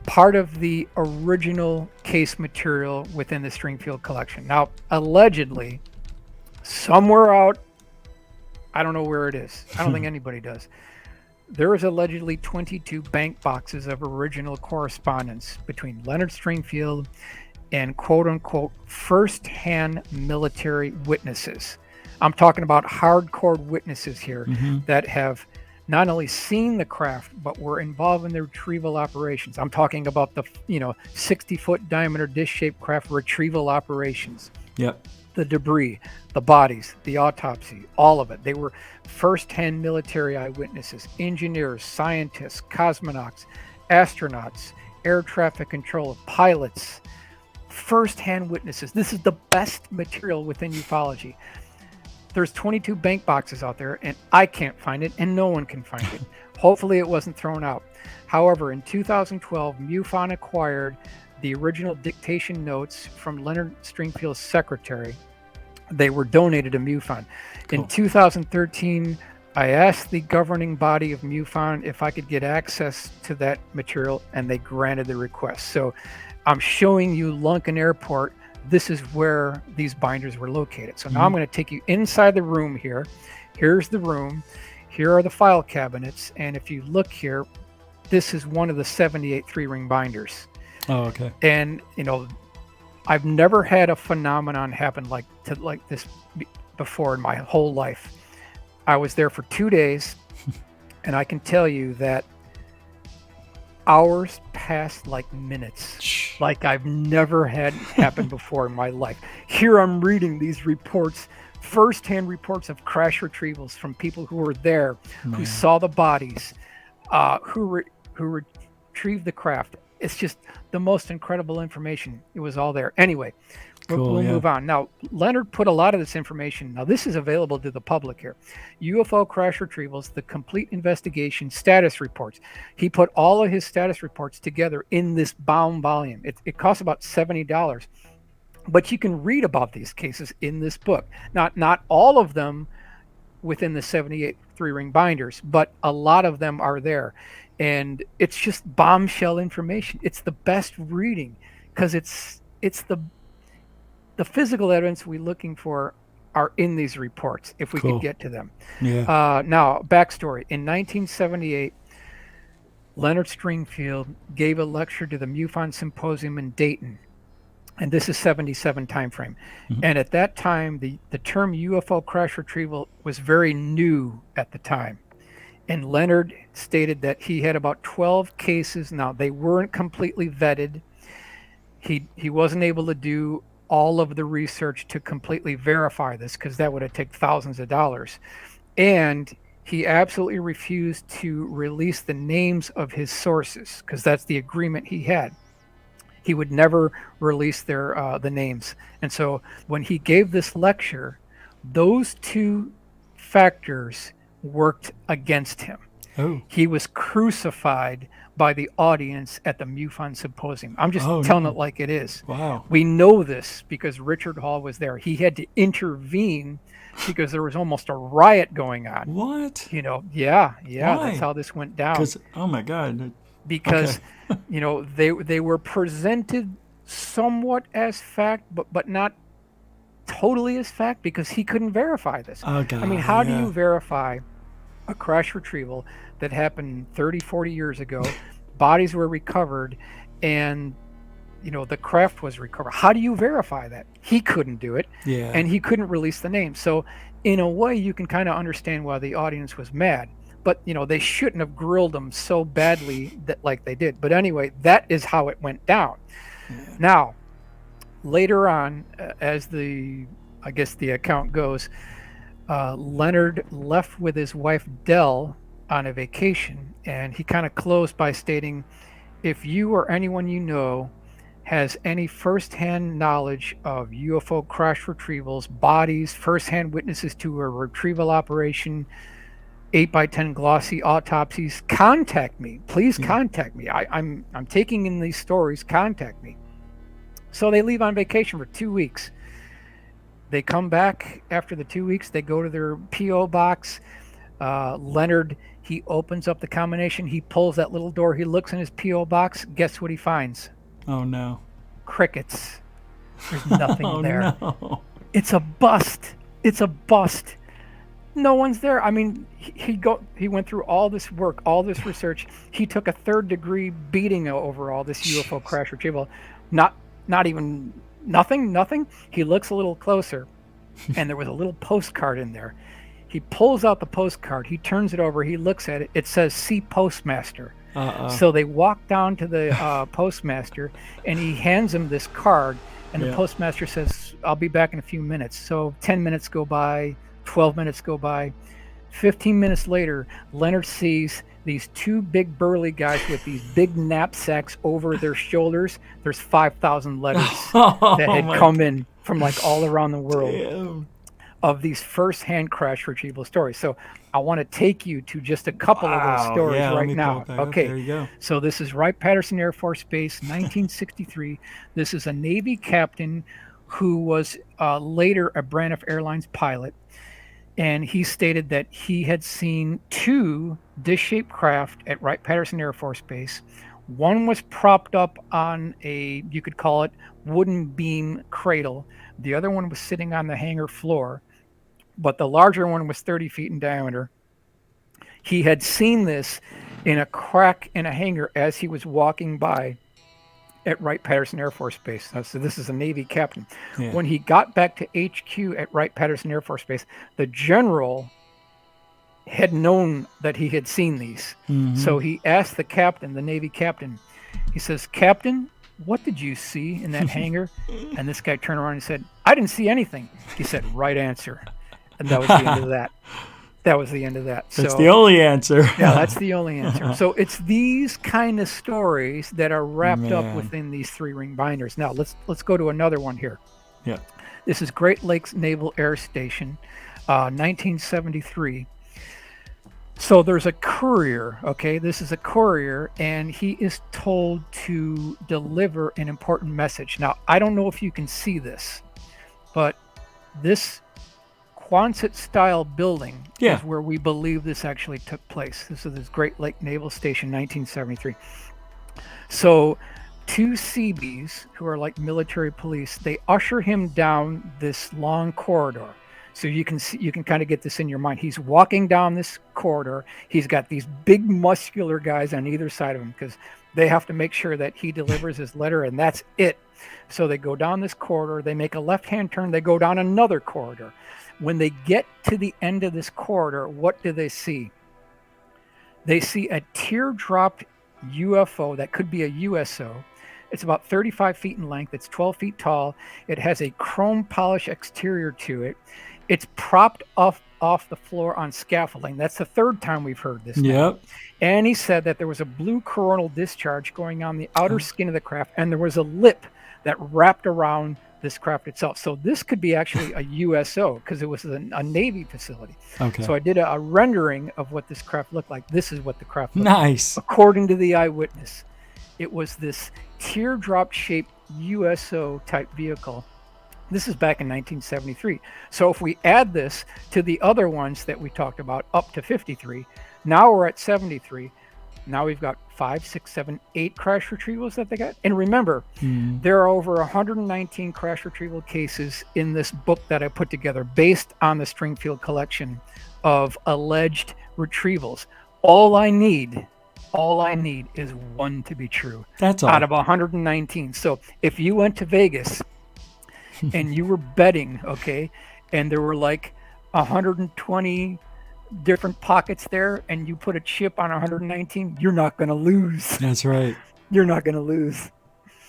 part of the original case material within the Stringfield collection. Now, allegedly, somewhere out, I don't know where it is. I don't think anybody does. There is allegedly 22 bank boxes of original correspondence between Leonard Stringfield and quote-unquote first-hand military witnesses. I'm talking about hardcore witnesses here that have not only seen the craft, but were involved in the retrieval operations. I'm talking about the 60-foot diameter disc-shaped craft retrieval operations. Yep. The debris, the bodies, the autopsy, all of it. They were first-hand military eyewitnesses, engineers, scientists, cosmonauts, astronauts, air traffic control, pilots, first-hand witnesses. This is the best material within ufology. there's 22 bank boxes out there, and I can't find it, and no one can find it. Hopefully it wasn't thrown out. However, in 2012, MUFON acquired the original dictation notes from Leonard Stringfield's secretary. They were donated to MUFON. Cool. In 2013, I asked the governing body of MUFON if I could get access to that material, and they granted the request. So I'm showing you Lunken Airport. This is where these binders were located. So now I'm going to take you inside the room here. Here's the room. Here are the file cabinets. And if you look here, this is one of the 78 3-ring binders. Oh, okay. And, I've never had a phenomenon happen like this before in my whole life. I was there for 2 days, and I can tell you that hours passed like minutes, like I've never had happen before in my life. Here I'm reading these reports, first-hand reports of crash retrievals from people who were there, who saw the bodies, who retrieved the craft. It's just the most incredible information. It was all there. Anyway, we'll move on. Now, Leonard put a lot of this information. Now, this is available to the public here. UFO crash retrievals, the complete investigation, status reports. He put all of his status reports together in this bound volume. It costs about $70. But you can read about these cases in this book. Not all of them within the 78 3-ring binders, but a lot of them are there. And it's just bombshell information. It's the best reading because it's the physical evidence we're looking for are in these reports if we could get to them. Yeah. Now, backstory. In 1978, Leonard Stringfield gave a lecture to the MUFON Symposium in Dayton. And this is 77 time frame. And at that time, the term UFO crash retrieval was very new at the time. And Leonard stated that he had about 12 cases. Now, they weren't completely vetted. He wasn't able to do all of the research to completely verify this because that would have taken thousands of dollars. And he absolutely refused to release the names of his sources because that's the agreement he had. He would never release the names. And so when he gave this lecture, those two factors worked against him. Oh. He was crucified by the audience at the MUFON Symposium. I'm just telling it like it is. Wow. We know this because Richard Hall was there. He had to intervene because there was almost a riot going on. What? Yeah. Why? That's how this went down. Because, oh my God. Because, they were presented somewhat as fact, but not totally as fact because he couldn't verify this. Oh, God, I mean, how do you verify a crash retrieval that happened 30, 40 years ago? Bodies were recovered and, the craft was recovered. How do you verify that? He couldn't do it. Yeah. And he couldn't release the name. So in a way, you can kind of understand why the audience was mad. But, they shouldn't have grilled him so badly like they did. But anyway, that is how it went down. Yeah. Now, later on, as the account goes, Leonard left with his wife Dell on a vacation, and he kind of closed by stating, if you or anyone you know has any firsthand knowledge of UFO crash retrievals, bodies, firsthand witnesses to a retrieval operation, 8x10 glossy autopsies, contact me. Please contact me. I'm taking in these stories. Contact me. So they leave on vacation for 2 weeks. They come back after the 2 weeks. They go to their P.O. box. Leonard, he opens up the combination. He pulls that little door. He looks in his P.O. box. Guess what he finds? Oh, no. Crickets. There's nothing there. No. It's a bust. It's a bust. No one's there. I mean, he went through all this work, all this research. He took a 3rd-degree beating over all this UFO crash retrieval. Not even nothing. He looks a little closer, and there was a little postcard in there. He pulls out the postcard. He turns it over. He looks at it. It says, "See Postmaster." So they walk down to the postmaster, and he hands him this card. And the postmaster says, "I'll be back in a few minutes." So 10 minutes go by, 12 minutes go by. 15 minutes later, Leonard sees these two big burly guys with these big knapsacks over their shoulders. There's 5,000 letters that had come in from like all around the world. Damn. of these first-hand crash retrieval stories. So I want to take you to just a couple of those stories right now. Okay, there you go. So this is Wright-Patterson Air Force Base, 1963. This is a Navy captain who was later a Braniff Airlines pilot. And he stated that he had seen 2 dish-shaped craft at Wright-Patterson Air Force Base. One was propped up on a, you could call it, wooden beam cradle. The other one was sitting on the hangar floor, but the larger one was 30 feet in diameter. He had seen this in a crack in a hangar as he was walking by at Wright-Patterson Air Force Base. So this is a Navy captain. Yeah. When he got back to HQ at Wright-Patterson Air Force Base, the general had known that he had seen these. Mm-hmm. So he asked the captain, the Navy captain, he says, "Captain, what did you see in that hangar?" And this guy turned around and said, "I didn't see anything." He said, "Right answer." And that was the end of that. That was the end of that. That's the only answer. Yeah, that's the only answer. So it's these kind of stories that are wrapped up within these 3-ring binders. Now let's go to another one here. Yeah. This is Great Lakes Naval Air Station, 1973. So there's a courier, okay? This is a courier, and he is told to deliver an important message. Now, I don't know if you can see this, but this Quonset-style building is where we believe this actually took place. This is this Great Lake Naval Station, 1973. So 2 Seabees, who are like military police, they usher him down this long corridor. So you can see, you can kind of get this in your mind. He's walking down this corridor. He's got these big muscular guys on either side of him because they have to make sure that he delivers his letter, and that's it. So they go down this corridor. They make a left-hand turn. They go down another corridor. When they get to the end of this corridor, what do they see? They see a teardrop UFO that could be a USO. It's about 35 feet in length. It's 12 feet tall. It has a chrome polish exterior to it. It's propped off the floor on scaffolding. That's the 3rd time we've heard this. Yep. And he said that there was a blue coronal discharge going on the outer skin of the craft, and there was a lip that wrapped around this craft itself. So this could be actually a USO because it was a Navy facility. Okay. So I did a rendering of what this craft looked like. This is what the craft looked like. According to the eyewitness, it was this teardrop-shaped USO type vehicle. This is back in 1973. So if we add this to the other ones that we talked about, up to 53, now we're at 73. Now we've got 5, 6, 7, 8 crash retrievals that they got. And remember, there are over 119 crash retrieval cases in this book that I put together based on the Stringfield collection of alleged retrievals. All I need is one to be true. That's all. Out of 119. So if you went to Vegas and you were betting, okay, and there were like 120 different pockets there, and you put a chip on 119, you're not going to lose. That's right. You're not going to lose.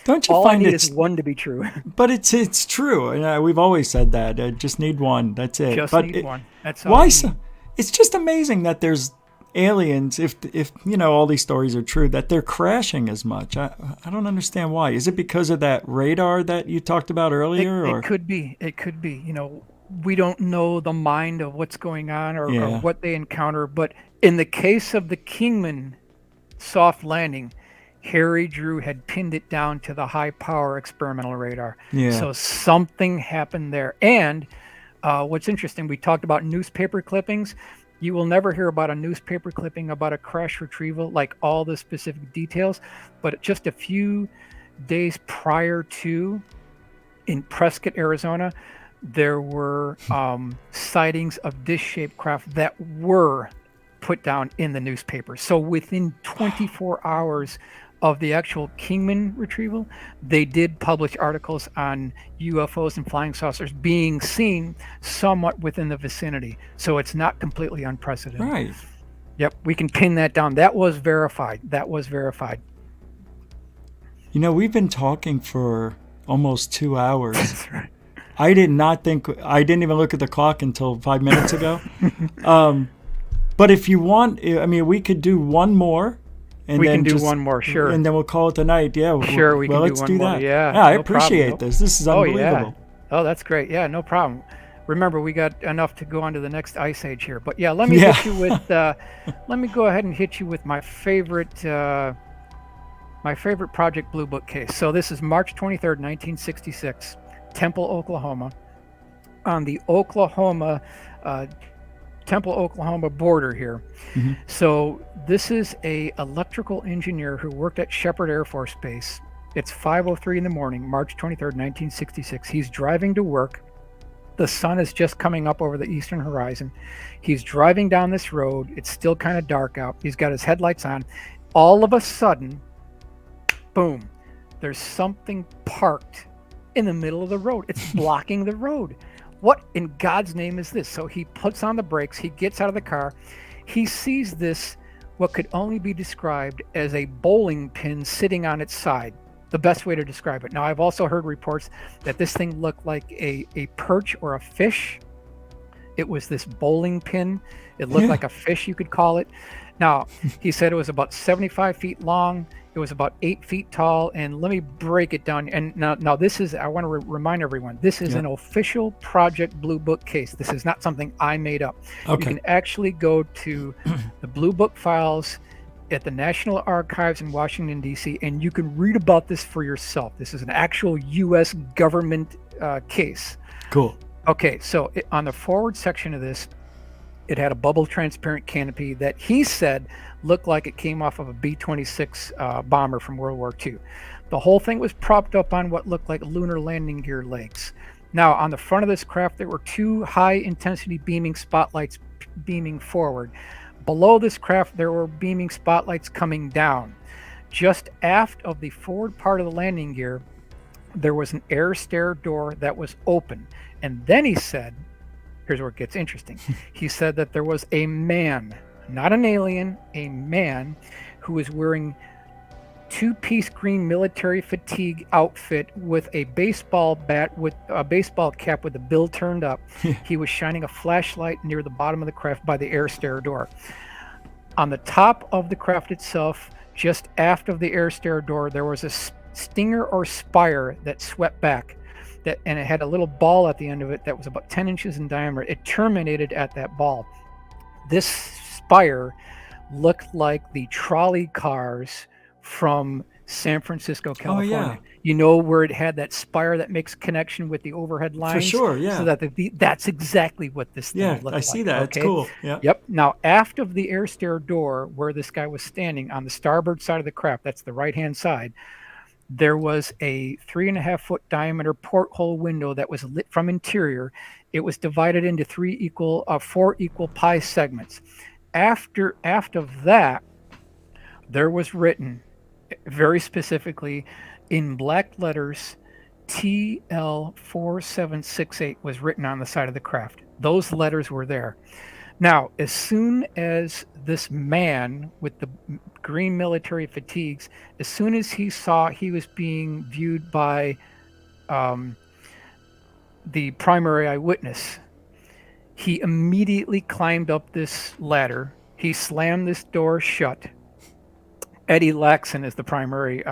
Don't you all find I need is one to be true? But it's true. We've always said that. I just need one. That's it. Need one. That's all. Why? It's just amazing that there's aliens. If all these stories are true, that they're crashing as much. I don't understand why. Is it because of that radar that you talked about earlier? It could be. It could be. We don't know the mind of what's going on or what they encounter. But in the case of the Kingman soft landing, Harry Drew had pinned it down to the high power experimental radar. Yeah. So something happened there. And what's interesting, we talked about newspaper clippings. You will never hear about a newspaper clipping about a crash retrieval, like all the specific details. But just a few days prior to, in Prescott, Arizona, there were sightings of dish-shaped craft that were put down in the newspaper. So within 24 hours of the actual Kingman retrieval, they did publish articles on UFOs and flying saucers being seen somewhat within the vicinity. So it's not completely unprecedented. Right. Yep, we can pin that down. That was verified. We've been talking for almost 2 hours. That's right. I didn't even look at the clock until 5 minutes ago. But if you want, we could do one more. And we can do one more, sure. And then we'll call it the night. Yeah, sure. Let's do that. Yeah, I appreciate this. This is unbelievable. Oh, that's great. Yeah, no problem. remember, we got enough to go on to the next ice age here. But yeah, let me hit you with. Let me go ahead and hit you with my favorite Project Blue Book case. So this is March 23rd, 1966, Temple, Oklahoma, on the Temple, Oklahoma border here. Mm-hmm. So this is a electrical engineer who worked at Shepherd Air Force Base. It's 5:03 in the morning, March 23rd, 1966. He's driving to work. The sun is just coming up over the eastern horizon. He's driving down this road. It's still kind of dark out. He's got his headlights on. All of a sudden, boom, there's something parked in the middle of the road. It's blocking the road. What in God's name is this? So he puts on the brakes. He gets out of the car. He sees this, what could only be described as a bowling pin sitting on its side. The best way to describe it. Now, I've also heard reports that this thing looked like a perch or a fish. It was this bowling pin. It looked like a fish, you could call it. Now, he said it was about 75 feet long. It was about 8 feet tall. And let me break it down. And now this is, I want to remind everyone, this is an official Project Blue Book case. This is not something I made up. Okay. You can actually go to the Blue Book files at the National Archives in Washington, D.C., and you can read about this for yourself. This is an actual U.S. government case. Cool. Okay, so on the forward section of this, it had a bubble transparent canopy that he said looked like it came off of a B-26 bomber from World War II. The whole thing was propped up on what looked like lunar landing gear legs. Now, on the front of this craft, there were 2 high-intensity beaming spotlights beaming forward. Below this craft, there were beaming spotlights coming down. Just aft of the forward part of the landing gear, there was an air stair door that was open. And then he said, here's where it gets interesting. He said that there was a man, not an alien, a man who was wearing 2-piece green military fatigue outfit with a baseball bat with a baseball cap with the bill turned up. He was shining a flashlight near the bottom of the craft by the air stair door. On the top of the craft itself, just aft of the air stair door, there was a stinger or spire that swept back. And it had a little ball at the end of it that was about 10 inches in diameter. It terminated at that ball. This spire looked like the trolley cars from San Francisco, California. Oh, yeah. You know, where it had that spire that makes connection with the overhead lines? For sure, yeah. So that that's exactly what this thing looked like. Yeah, I see that. Okay? It's cool. Yeah. Yep. Now, aft of the air stair door, where this guy was standing on the starboard side of the craft, that's the right-hand side, there was a 3.5-foot diameter porthole window that was lit from interior. It was divided into 4 equal pie segments. Aft of that, there was written very specifically in black letters, TL4768 was written on the side of the craft. Those letters were there. Now, as soon as this man with the green military fatigues, as soon as he saw he was being viewed by the primary eyewitness, he immediately climbed up this ladder. He slammed this door shut. Eddie Laxon is the primary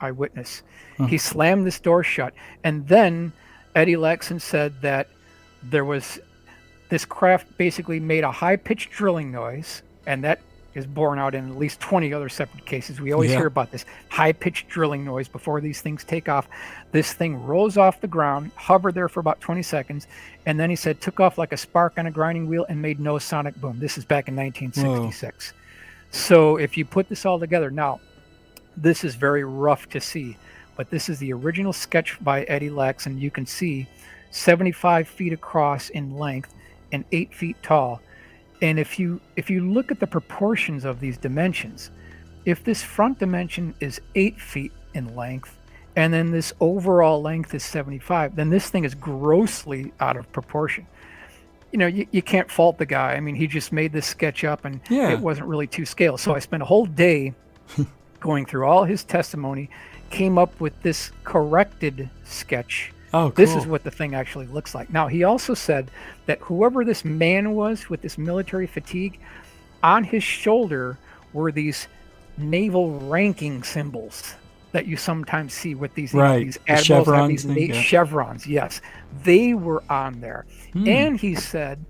eyewitness. He slammed this door shut. And then Eddie Laxon said that there was this craft basically made a high-pitched drilling noise, and that is borne out in at least 20 other separate cases. We always hear about this high-pitched drilling noise before these things take off. This thing rose off the ground, hovered there for about 20 seconds, and then he said took off like a spark on a grinding wheel and made no sonic boom. This is back in 1966. Whoa. So if you put this all together, now, this is very rough to see, but this is the original sketch by Eddie Laxon. You can see 75 feet across in length and 8 feet tall. And if you look at the proportions of these dimensions, if this front dimension is 8 feet in length, and then this overall length is 75, then this thing is grossly out of proportion. You know, you can't fault the guy. I mean, he just made this sketch up, and it wasn't really to scale. So I spent a whole day going through all his testimony, came up with this corrected sketch. Oh, cool. This is what the thing actually looks like. Now, he also said that whoever this man was with this military fatigue, on his shoulder were these naval ranking symbols. that you sometimes see with these, Right. these The admirals have chevrons these thing, yeah. chevrons. Yes, they were on there, and he said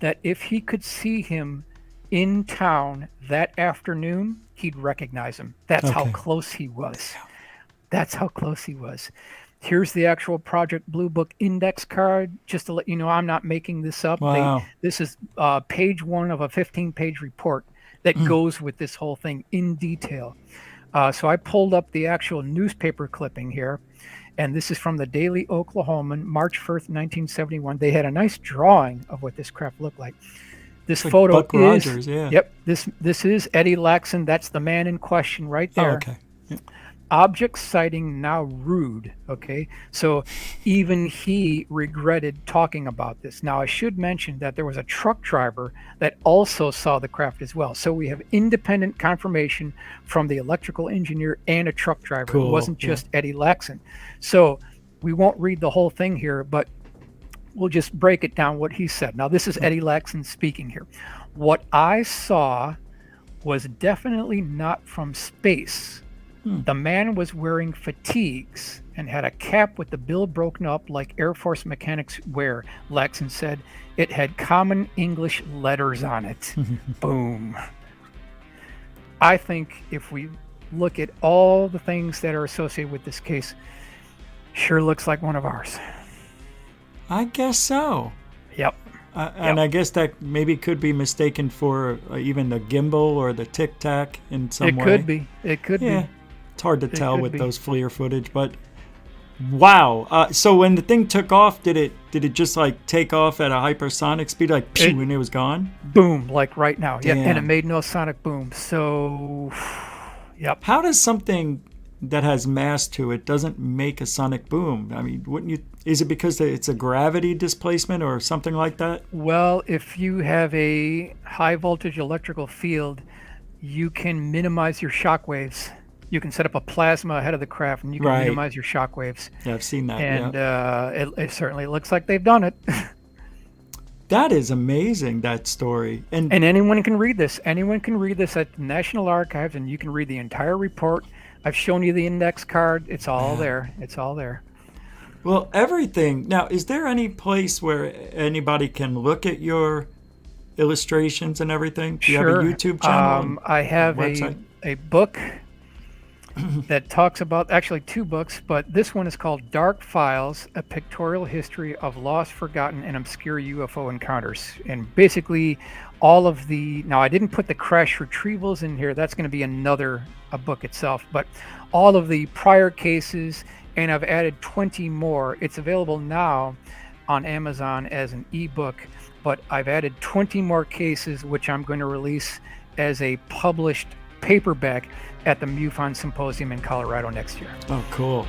that if he could see him in town that afternoon, he'd recognize him. That's how close he was. That's how close he was. Here's the actual Project Blue Book index card, just to let you know I'm not making this up. Wow. This is page 1 of a 15-page report that goes with this whole thing in detail. So I pulled up the actual newspaper clipping here, and this is from the Daily Oklahoman, March 1st, 1971. They had a nice drawing of what this craft looked like. This Like photo Buck is Rogers, yeah. Yep. This is Eddie Laxon. That's the man in question right there. Oh, okay. Yeah. Object sighting now rude. Okay, so even he regretted talking about this. Now I should mention that there was a truck driver that also saw the craft as well. So we have independent confirmation from the electrical engineer and a truck driver. Cool. It wasn't just Eddie Laxon. So we won't read the whole thing here, but we'll just break it down what he said. Now this is Eddie Laxon speaking here. What I saw was definitely not from space. The man was wearing fatigues and had a cap with the bill broken up like Air Force mechanics wear. Laxon said it had common English letters on it. Boom. I think if we look at all the things that are associated with this case, sure looks like one of ours. I guess so. Yep. And I guess that maybe could be mistaken for even the gimbal or the Tic Tac in some way. It could be. It could be. It's hard to tell with those FLIR footage, but wow. So when the thing took off, did it just like take off at a hypersonic speed, like pew, and it was gone? Boom, like right now. Damn. Yeah, and it made no sonic boom. So, yep. How does something that has mass to it doesn't make a sonic boom? I mean, wouldn't you? Is it because it's a gravity displacement or something like that? Well, if you have a high voltage electrical field, you can minimize your shock waves. You can set up a plasma ahead of the craft, and you can minimize your shock waves. Yeah, I've seen that. And it certainly looks like they've done it. That is amazing, that story. And anyone can read this. Anyone can read this at the National Archives, and you can read the entire report. I've shown you the index card. It's all there. It's all there. Well, everything. Now, is there any place where anybody can look at your illustrations and everything? Do you have a YouTube channel? I have a book that talks about, actually 2 books, but this one is called Dark Files, A Pictorial History of Lost, Forgotten, and Obscure UFO Encounters. And basically all of the, now I didn't put the crash retrievals in here, that's going to be a book itself, but all of the prior cases, and I've added 20 more. It's available now on Amazon as an ebook, but I've added 20 more cases, which I'm going to release as a published paperback at the MUFON Symposium in Colorado next year. Oh, cool.